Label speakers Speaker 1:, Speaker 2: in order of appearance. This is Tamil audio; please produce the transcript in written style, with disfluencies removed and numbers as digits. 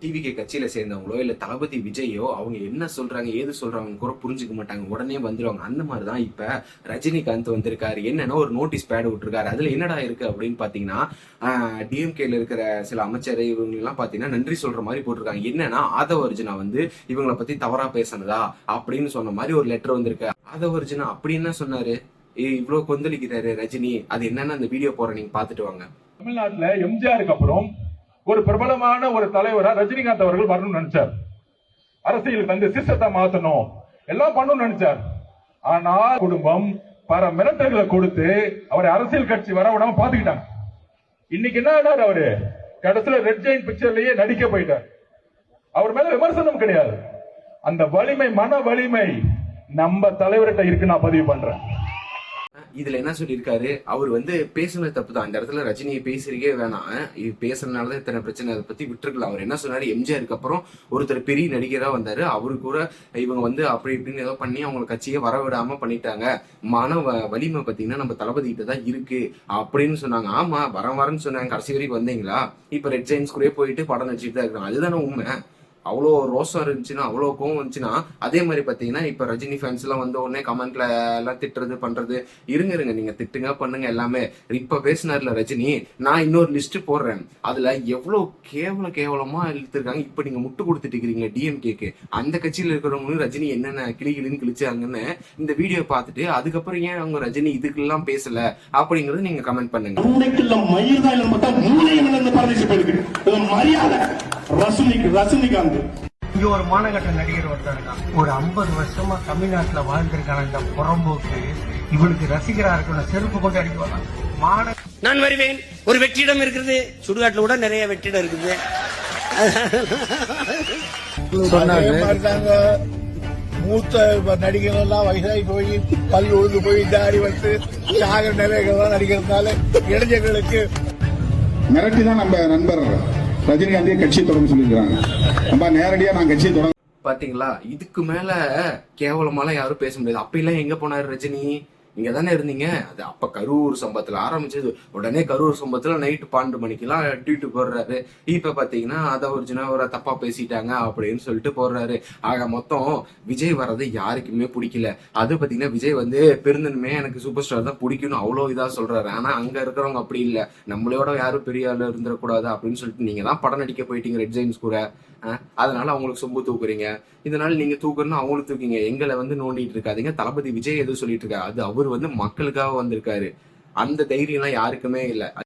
Speaker 1: டிவிகே கட்சியில சேர்ந்தவங்களோ இல்ல தளபதி விஜயோ அவங்க என்ன சொல்றாங்க ஏது சொல்றாங்கன்னு கூட புரிஞ்சுக்க மாட்டாங்க, உடனே வந்துருவாங்க. அந்த மாதிரிதான் இப்ப ரஜினிகாந்த் வந்திருக்காரு. என்னன்னா ஒரு நோட்டீஸ் பேட் விட்டுருக்காரு. அதுல என்னடா இருக்கு அப்படின்னு பாத்தீங்கன்னா, டிஎம்கேல இருக்கிற சில அமைச்சர் இவங்க எல்லாம் பாத்தீங்கன்னா நன்றி சொல்ற மாதிரி போட்டிருக்காங்க. என்னன்னா ஆதவ அர்ஜுனா வந்து இவங்களை பத்தி தவறா பேசினதா அப்படின்னு சொன்ன மாதிரி ஒரு லெட்டர் வந்திருக்கு. ஆதவ அர்ஜுனா அப்படி என்ன சொன்னாரு, இவ்வளவு கொந்தளிக்கிறாரு ரஜினி, அது என்னன்னு அந்த வீடியோ போற நீங்க பாத்துட்டு வாங்க.
Speaker 2: தமிழ்நாட்டுல எம்ஜிஆருக்கு அப்புறம் ஒரு பிரபலமான ஒரு தலைவரா ரஜினிகாந்த் அவர்கள் வரணும்னு நினைச்சார். அரசியலுக்கு வந்து சிஸ்டத்தை மாத்தணும் எல்லாம் பண்ணணும்னு நினைச்சார். ஆனா குடும்பம் பல மிரட்டல்களை கொடுத்து அவரை அரசியல் கட்சி வர விடாம பாத்துக்கிட்டாங்க. இன்னைக்கு என்ன அவரு கடைசியில ரெட் ஜெயின் பிக்சர்லயே நடிக்க போயிட்டார். அவர் மேல விமர்சனம் கிடையாது. அந்த வலிமை, மன வலிமை நம்ம தலைவர்கிட்ட இருக்கு. நான் பதிவு பண்றேன்.
Speaker 1: இதுல என்ன சொல்லியிருக்காரு, அவர் வந்து பேசுனது தப்பு தான். இந்த இடத்துல ரஜினியை பேசுறீங்க வேணாம், இது பேசுறதுனாலதான் இத்தனை பிரச்சனை, அதை பத்தி விட்டுருக்கலாம். அவர் என்ன சொன்னாரு, எம்ஜிஆருக்கு அப்புறம் ஒருத்தர் பெரிய நடிகரா வந்தாரு, அவரு கூட இவங்க வந்து அப்படி இப்படின்னு ஏதோ பண்ணி அவங்க கட்சியை வர விடாம பண்ணிட்டாங்க. மன வலிமை பாத்தீங்கன்னா நம்ம தளபதி கிட்ட தான் இருக்கு அப்படின்னு சொன்னாங்க. ஆமா வரேன்னு சொன்னாங்க, கடைசி வரைக்கும் வந்தீங்களா? இப்ப ரெட் ஜெயின்ஸ் கூட போயிட்டு படம் நடிச்சுட்டு தான் இருக்காங்க. அதுதானே உண்மை. அவ்வளோ ரோசம் இருந்துச்சுன்னா, அவ்வளோ கோவம் இருந்துச்சுன்னா, அதே மாதிரி பார்த்தீங்கன்னா இப்போ ரஜினி ஃபேன்ஸ் எல்லாம் வந்து உடனே கமெண்ட்ல எல்லாம் திட்டுறது பண்றது. இருங்க நீங்க திட்டுங்க பண்ணுங்க எல்லாமே. இப்ப பேசினார்ல ரஜினி, நான் இன்னொரு லிஸ்ட் போடுறேன், அதுல எவ்வளவு கேவலமா இழுத்துருக்காங்க. இப்ப நீங்க முட்டு கொடுத்துட்டு இருக்கிறீங்க டிஎம்கேக்கு, அந்த கட்சியில இருக்கிறவங்களும் ரஜினி என்னென்ன கிளிகிளின்னு கிழிச்சாங்கன்னு இந்த வீடியோ பார்த்துட்டு அதுக்கப்புறம் ஏன் அவங்க ரஜினி இதுக்கெல்லாம் பேசல அப்படிங்கறது நீங்க கமெண்ட் பண்ணுங்க.
Speaker 3: ரஜினிகாந்த் இங்க ஒரு மாநகர நடிகர் ஒருத்தருக்கான், ஒரு 50 வருஷமா தமிழ்நாட்டுல வாழ்ந்திருக்கான இந்த புறம்போக்கு இவனுக்கு ரசிகரா இருக்கணும், செருப்பு கொண்டு அடிக்க.
Speaker 4: நான் வருவேன். ஒரு வெற்றிடம் இருக்கிறது, சுடுகாட்டுல கூட நிறைய வெற்றிடம் இருக்குது.
Speaker 5: மூத்த நடிகர்கள் எல்லாம் வயசாகி போய் பல் உழுந்து போய் தாடி வந்து சாகர நிலைகள் நடிக்கிறதுனால இளைஞர்களுக்கு
Speaker 6: மிரட்டிதான் நம்ம நண்பர் ரஜினிகாந்தே கட்சி தொடங்க சொல்லியிருக்காங்க. நம்ம நேரடியா நான் கட்சி தொடங்க.
Speaker 1: பாத்தீங்களா, இதுக்கு மேல கேவலமாலாம் யாரும் பேச முடியாது. அப்ப எல்லாம் எங்க போனாரு ரஜினி? இங்க தானே இருந்தீங்க. அது அப்ப கரூர் சம்பவத்துல ஆரம்பிச்சது. உடனே கரூர் சம்பவத்துல நைட்டு 12 மணிக்கெல்லாம் ட்வீட் போடுறாரு. இப்ப பாத்தீங்கன்னா அதை ஒரு தப்பா பேசிட்டாங்க அப்படின்னு சொல்லிட்டு போடுறாரு. ஆக மொத்தம் விஜய் வர்றது யாருக்குமே பிடிக்கல. அது பாத்தீங்கன்னா விஜய் வந்து பெருந்தன்மையா எனக்கு சூப்பர் ஸ்டார் தான் பிடிக்கும்னு அவ்வளவு இதா சொல்றாரு. ஆனா அங்க இருக்கிறவங்க அப்படி இல்ல, நம்மளோட யாரும் பெரிய ஆளு இருந்துடக்கூடாது அப்படின்னு சொல்லிட்டு நீங்க தான் படம் நடிக்க போயிட்டீங்க ரெட் ஜெயின்ஸ் கூட, அதனால அவங்களுக்கு சொம்பு தூக்குறீங்க. இதனால நீங்க தூக்குறதுன்னு அவங்களுக்கு தூக்கிங்க, எங்களை வந்து நோண்டிட்டு இருக்காதீங்க. தளபதி விஜய் எதுவும் சொல்லிட்டு இருக்காரு, அது அவர் வந்து மக்களுக்காக வந்திருக்காரு. அந்த தைரியம் எல்லாம் யாருக்குமே இல்லை.